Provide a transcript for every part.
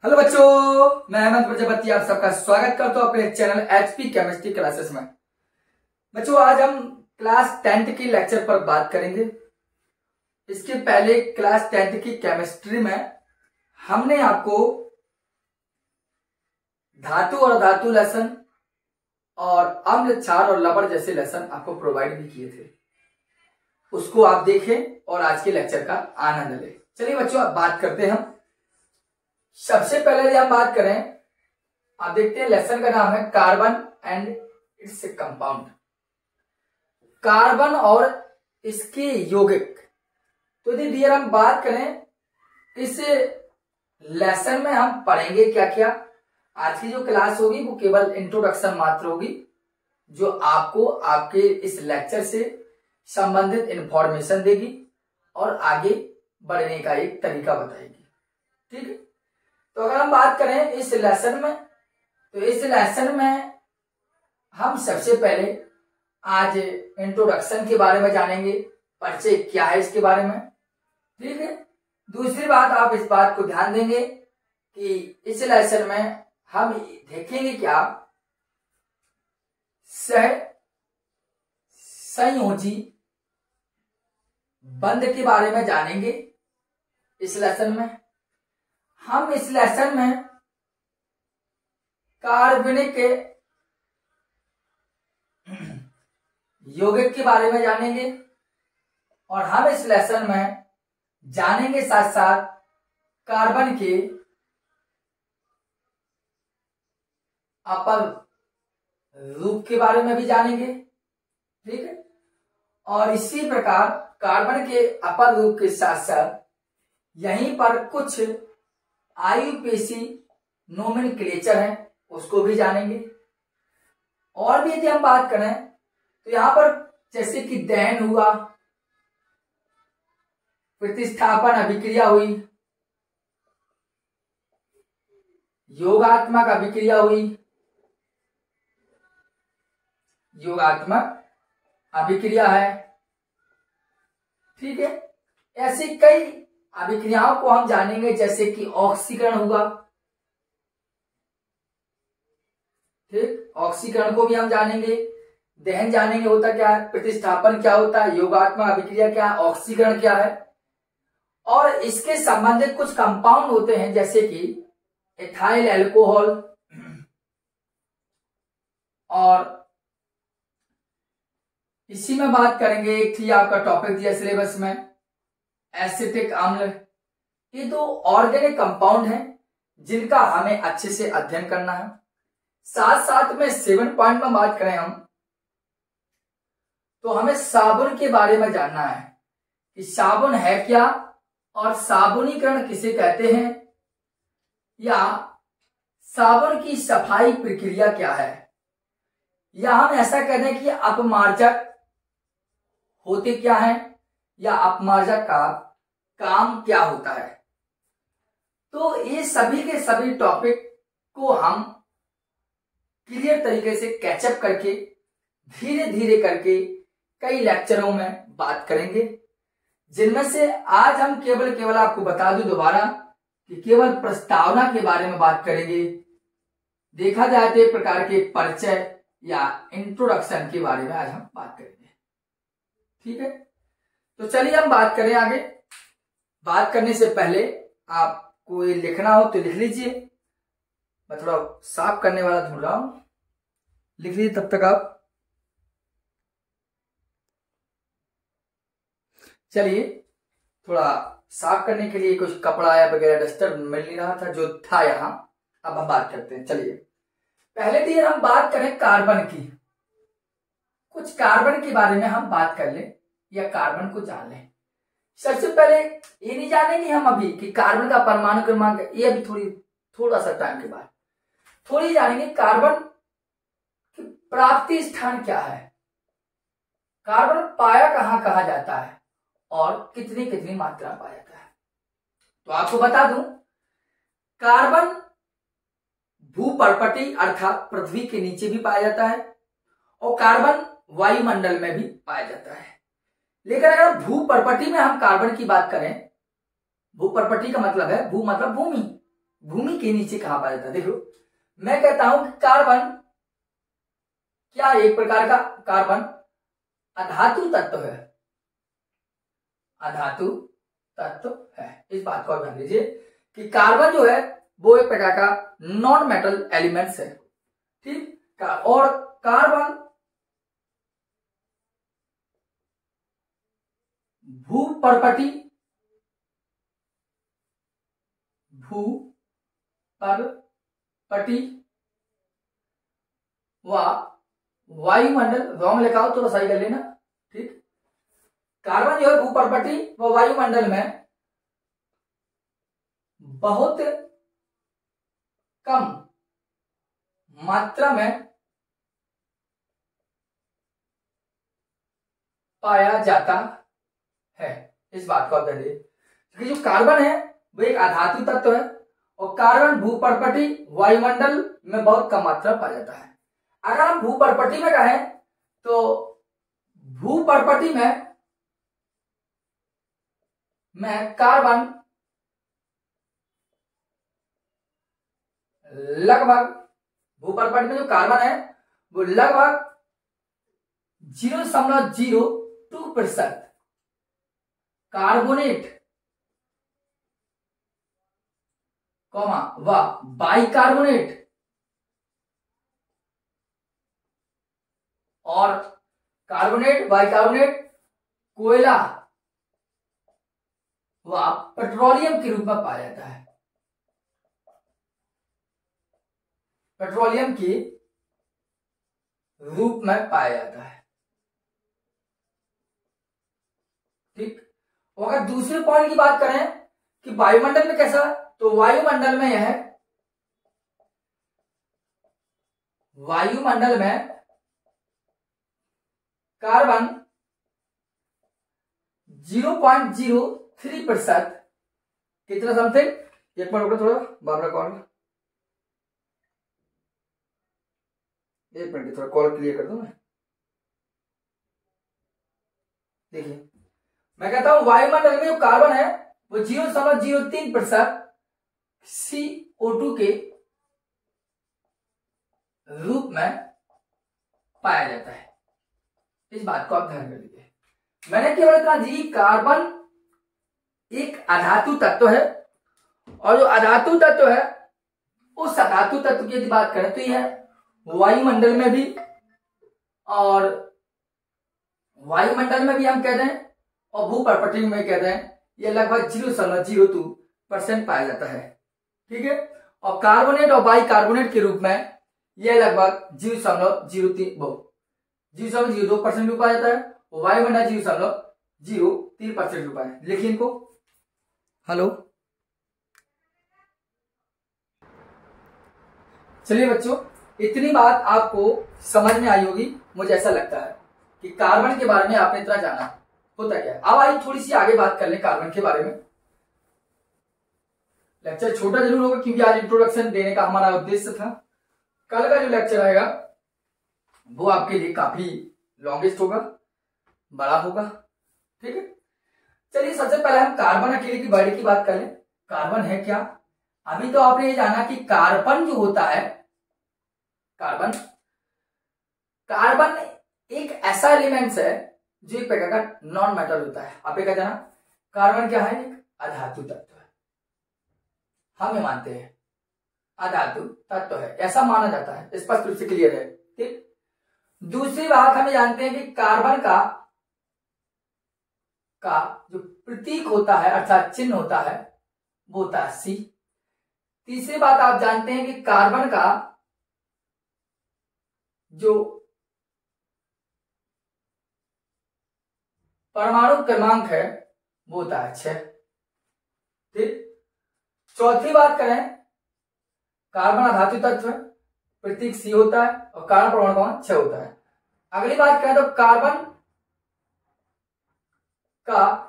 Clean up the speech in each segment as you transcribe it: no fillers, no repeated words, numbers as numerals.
Hello बच्चों, मैं अहमद प्रजापति आप सबका स्वागत करता हूं अपने चैनल एचपी केमिस्ट्री क्लासेस में। बच्चों, आज हम क्लास 10th की लेक्चर पर बात करेंगे। इसके पहले क्लास 10th की केमिस्ट्री में हमने आपको धातु और धातु लेसन और अम्ल, क्षार और लवण जैसे लेसन आपको प्रोवाइड भी किए थे। उसको आप देखें और आज के लेक्चर का आनंद लें। चलिए बच्चों, अब बात करते हैं हम। सबसे पहले यदि हम बात करें, आप देखते हैं लेसन का नाम है carbon and its compound. Carbon और इसके यौगिक। तो यदि डियर हम बात करें, इस लेसन में हम पढ़ेंगे क्या क्या। आज की जो क्लास होगी वो केवल इंट्रोडक्शन मात्र होगी, जो आपको आपके इस लेक्चर से संबंधित इंफॉर्मेशन देगी और आगे बढ़ने का एक तरीका बताएगी। ठीक है, तो अगर हम बात करें इस लेसन में, तो इस लेसन में हम सबसे पहले आज इंट्रोडक्शन के बारे में जानेंगे, परिचय क्या है इसके बारे में। ठीक है, दूसरी बात, आप इस बात को ध्यान देंगे कि इस लेसन में हम देखेंगे क्या, संयोजी बंध के बारे में जानेंगे। इस लेसन में हम इस लेसन में कार्बनिक यौगिक के बारे में जानेंगे और हम इस लेसन में जानेंगे साथ साथ कार्बन के अपर रूप के बारे में भी जानेंगे। ठीक है, और इसी प्रकार कार्बन के अपर रूप के साथ साथ यहीं पर कुछ आईयूपीएसी नोमेनक्लेचर है, उसको भी जानेंगे। और भी यदि हम बात करें तो यहां पर जैसे कि दहन हुआ, प्रतिस्थापन अभिक्रिया हुई, योगात्मक अभिक्रिया हुई, योगात्मक अभिक्रिया है। ठीक है, ऐसी कई अभिक्रियाओं को हम जानेंगे, जैसे कि ऑक्सीकरण हुआ। ठीक, ऑक्सीकरण को भी हम जानेंगे। दहन जानेंगे होता क्या है, प्रतिस्थापन क्या होता है, योगात्मक अभिक्रिया क्या है, ऑक्सीकरण क्या है। और इसके संबंधित कुछ कंपाउंड होते हैं, जैसे कि एथाइल अल्कोहल, और इसी में बात करेंगे, एक थी आपका टॉपिक दिया सिलेबस में एसिटिक अम्ल। ये दो ऑर्गेनिक कंपाउंड हैं जिनका हमें अच्छे से अध्ययन करना है। साथ साथ में 7 पॉइंट में बात करें हम, तो हमें साबुन के बारे में जानना है कि साबुन है क्या और साबुनीकरण किसे कहते हैं, या साबुन की सफाई प्रक्रिया क्या है, या हम ऐसा कहते हैं कि अपमार्जक होते क्या है, या अपमार्जक का काम क्या होता है। तो ये सभी के सभी टॉपिक को हम क्लियर तरीके से कैचअप करके धीरे धीरे करके कई लेक्चरों में बात करेंगे, जिनमें से आज हम केवल आपको बता दूं दोबारा कि केवल प्रस्तावना के बारे में बात करेंगे। देखा जाए तो एक प्रकार के परिचय या इंट्रोडक्शन के बारे में आज हम बात करेंगे। ठीक है, तो चलिए हम बात करें आगे। बात करने से पहले आपको ये लिखना हो तो लिख लीजिए, मैं थोड़ा साफ करने वाला ढूंढ रहा हूं, लिख लीजिए तब तक आप। चलिए, थोड़ा साफ करने के लिए कुछ कपड़ा या वगैरह डस्टर मिल नहीं रहा था, जो था यहाँ। अब हम बात करते हैं। चलिए, पहले तो हम बात करें कार्बन की। कुछ कार्बन के बारे में हम बात कर लें या कार्बन को जान लें। सबसे पहले ये नहीं जानेंगे हम अभी कि कार्बन का परमाणु क्रमांक, ये अभी थोड़ा सा टाइम के बाद थोड़ी जानेंगे। कार्बन की प्राप्ति स्थान क्या है, कार्बन पाया कहां जाता है और कितनी कितनी मात्रा पाया जाता है। तो आपको बता दूं, कार्बन भूपर्पटी अर्थात पृथ्वी के नीचे भी पाया जाता है और कार्बन वायुमंडल में भी पाया जाता है। लेकिन अगर भूपर्पटी में हम कार्बन की बात करें, भूपर्पटी का मतलब है, भू मतलब भूमि, भूमि के नीचे कहां पाया जाता है? देखो मैं कहता हूं कि कार्बन क्या एक प्रकार का कार्बन अधातु तत्व है, अधातु तत्व है। इस बात को ध्यान दीजिए कि कार्बन जो है वो एक प्रकार का नॉन मेटल एलिमेंट्स है, ठीक। और कार्बन भूपर्पटी व वायुमंडल, रॉन्ग लिखा हो तो सही कर लेना, ठीक। कार्बन जो है भूपर्पटी व वायुमंडल में बहुत कम मात्रा में पाया जाता है। इस बात को आप ध्यान दीजिए कि जो कार्बन है वो एक अधातु तत्व है और कार्बन भूपर्पटी वायुमंडल में बहुत कम मात्रा पाया जाता है। अगर हम भूपर्पटी में कहें तो भूपर्पटी में कार्बन लगभग, भूपर्पटी में जो कार्बन है वो लगभग 0.02% कार्बोनेट कॉमा व बाइकार्बोनेट और कार्बोनेट बाइकार्बोनेट कोयला व पेट्रोलियम के रूप में पाया जाता है, पेट्रोलियम के रूप में पाया जाता है, ठीक। और अगर दूसरे पॉइंट की बात करें कि वायुमंडल में कैसा, तो वायुमंडल में यह वायुमंडल में कार्बन 0.03%, कितना समथिंग, एक मिनट थोड़ा बाबरा कॉल, एक मिनट थोड़ा कॉल क्लियर कर दूं मैं। देखिए मैं कहता हूं वायुमंडल में जो कार्बन है वो 0.03% CO2 के रूप में पाया जाता है। इस बात को आप ध्यान कर लीजिए। मैंने केवल इतना जी, कार्बन एक अधातु तत्व है और जो अधातु तत्व है उस अधातु तत्व की यदि बात करें तो यह वायुमंडल में भी, और वायुमंडल में भी हम कहते हैं और भूपर्पटी में कहते हैं, यह लगभग 0.02% पाया जाता है, ठीक है। और कार्बोनेट और बाइकार्बोनेट के रूप में यह लगभग 0.02% में पाया जाता है और वायुमंडल 0.03% में पाया। लिखिए इनको। हेलो, चलिए बच्चों, इतनी बात आपको समझ में आई होगी, मुझे ऐसा लगता है कि कार्बन के बारे में आपने इतना जाना होता क्या है। अब आइए थोड़ी सी आगे बात कर लें कार्बन के बारे में। लेक्चर छोटा जरूर होगा क्योंकि आज इंट्रोडक्शन देने का हमारा उद्देश्य था। कल का जो लेक्चर आएगा वो आपके लिए काफी लॉन्गेस्ट होगा, बड़ा होगा, ठीक है। चलिए सबसे पहले हम कार्बन अकेले की बॉडी की बात कर लें। कार्बन है क्या? अभी तो आपने ये जाना कि कार्बन जो होता है, कार्बन एक ऐसा एलिमेंट्स है जो एक प्रकार का नॉन मेटल होता है। आपने क्या जाना, कार्बन क्या है? एक अधातु तत्व है। हम ये मानते हैं अधातु तत्व है, ऐसा माना जाता है, स्पष्ट रूप से क्लियर है, ठीक। दूसरी बात हमें जानते हैं कि कार्बन का जो प्रतीक होता है अर्थात चिन्ह होता है वो होता है C। तीसरी बात आप जानते हैं कि कार्बन का जो परमाणु क्रमांक है वो होता है 6, ठीक। चौथी बात करें, कार्बन अधातु तत्व है, प्रतीक C होता है और कार्बन परमाणु क्रमांक 6 होता है। अगली बात करें तो कार्बन का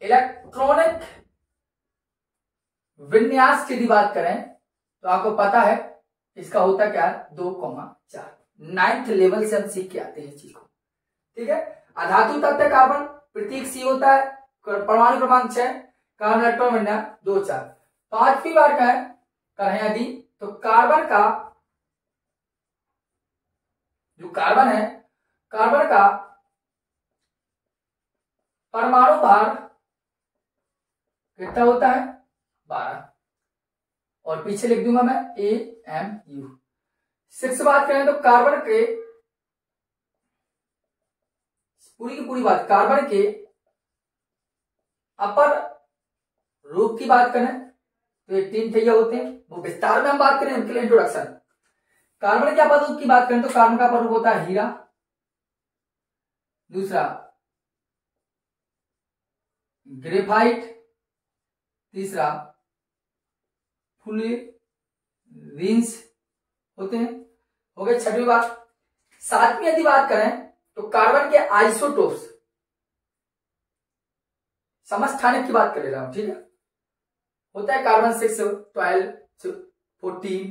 इलेक्ट्रॉनिक विन्यास की यदि बात करें तो आपको पता है इसका होता क्या है, 2,4। 9th लेवल से हम सीख के आते हैं इस चीज को, ठीक है। अधातु तत्व कार्बन, प्रतीक C होता है, परमाणु क्रमांक 6, कार्बन इलेक्ट्रॉन बनना 2 4। 5वीं बार का है करें यदि, तो कार्बन का जो कार्बन है, कार्बन का परमाणु भार कितना होता है 12, और पीछे लिख दूंगा मैं AMU। 6 बात करें तो कार्बन के पूरी की पूरी बात, कार्बन के अपर रूप की बात करें तो ये 3 पहिया होते हैं, वो विस्तार में हम बात करें उनके लिए इंट्रोडक्शन। कार्बन के अपर रूप की बात करें तो कार्बन का अपर रूप होता है हीरा, दूसरा ग्रेफाइट, तीसरा फुलरेंस होते हैं। हो गए 6वीं बात। 7वीं यदि बात करें तो कार्बन के आइसोटोप्स, समस्थानिक की बात कर रहा हूं, ठीक है। होता है कार्बन 6 12 14,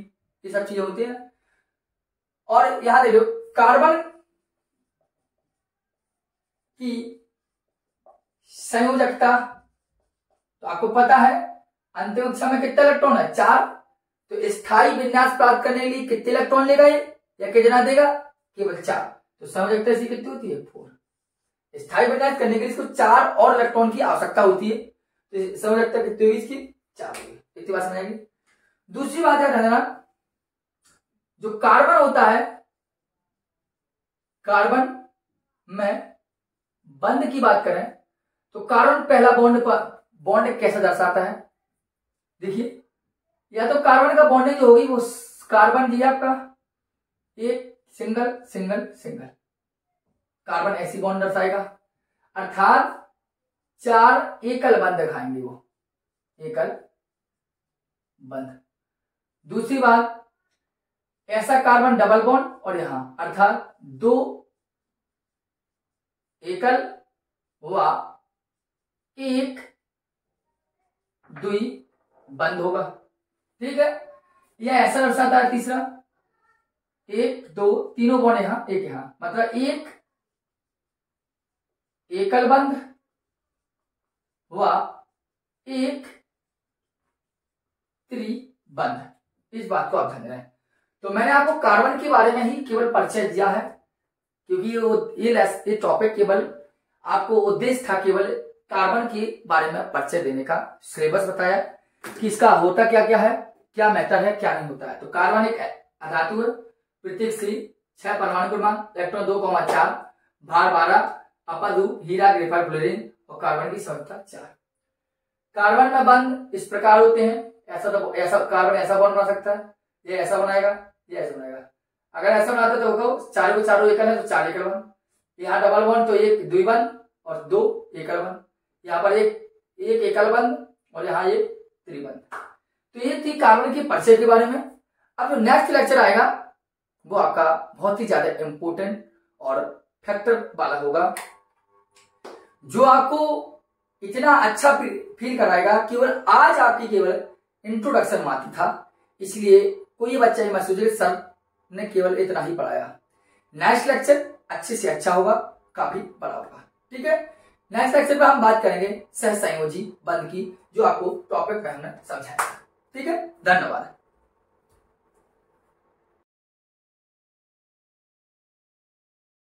ये सब चीजें होती है। और यहां देखो कार्बन की संयोजकता, तो आपको पता है अंतिम कक्षा में कितना इलेक्ट्रॉन है 4, तो स्थायी विन्यास प्राप्त करने के लिए कितने इलेक्ट्रॉन लेगा ये, या कितना देगा, केवल 4। तो संयोजकता इसकी कितनी होती है 4। स्थायी विन्यास करने के लिए इसको 4 और इलेक्ट्रॉन की आवश्यकता होती है, तो संयोजकता कितनी होगी इसकी 4 होगी। इतनी बात समझ आएगी। दूसरी बात है ध्यान, जो कार्बन होता है, कार्बन में बंध की बात करें तो कार्बन पहला बॉन्ड कैसा दर्शाता है, देखिए या तो कार्बन का बॉन्डिंग जो होगी वो कार्बन दिया आपका एक सिंगल सिंगल सिंगल, कार्बन ऐसी बॉन्ड दर्शाएगा, अर्थात 4 एकल बंध दिखाएंगे वो, एकल बंध। दूसरी बात, ऐसा कार्बन डबल बॉन्ड, और यहां अर्थात 2 एकल हुआ, एक द्वि बंद होगा, ठीक है। यह ऐसा दर्शाता है। तीसरा 1 2 तीनों बॉन्ड यहां, एक यहां, मतलब एक एकल बंध हुआ, एक त्रिबंध। इस बात को आप ध्यान रखें। तो मैंने आपको कार्बन के बारे में ही केवल परिचय दिया है, क्योंकि ये टॉपिक केवल आपको उद्देश्य था केवल कार्बन के बारे में परिचय देने का, सिलेबस बताया कि इसका होता क्या क्या है, क्या मेथड है, क्या नहीं होता है। तो कार्बन एक अधातु है, प्रत्येक से 6 परमाणु क्रमांक, इलेक्ट्रॉन 2,4, भार 12, अपर रूप हीरा ग्रेफाइट फ्लोरीन, और कार्बन की संख्या 4। कार्बन में बंध इस प्रकार होते हैं, ऐसा कार्बन ऐसा बॉन्ड बना सकता है, ये ऐसा बनाएगा, ये ऐसा बनाएगा। अगर ऐसा बनाता तो होगा चारों एकल है तो 4 एकल बंध, यहाँ डबल बॉन्ड तो एक द्विबंध और 2 एकल बंध, यहाँ पर एक एकल बंध और यहाँ एक त्रिबंध। तो ये थी कार्बन के परिचय के बारे में। अब जो नेक्स्ट लेक्चर आएगा वो आपका बहुत ही ज्यादा इंपोर्टेंट और फैक्टर वाला होगा, जो आपको इतना अच्छा फील कराएगा। केवल आज आपकी केवल इंट्रोडक्शन मात्र था, इसलिए कोई बच्चा ये महसूस सर ने केवल इतना ही पढ़ाया। नेक्स्ट लेक्चर अच्छे से अच्छा होगा, काफी बड़ा होगा, ठीक है। नेक्स्ट लेक्चर पे हम बात करेंगे सहसंयोजी बंध की, जो आपको टॉपिक में हमने समझाया, ठीक है। धन्यवाद।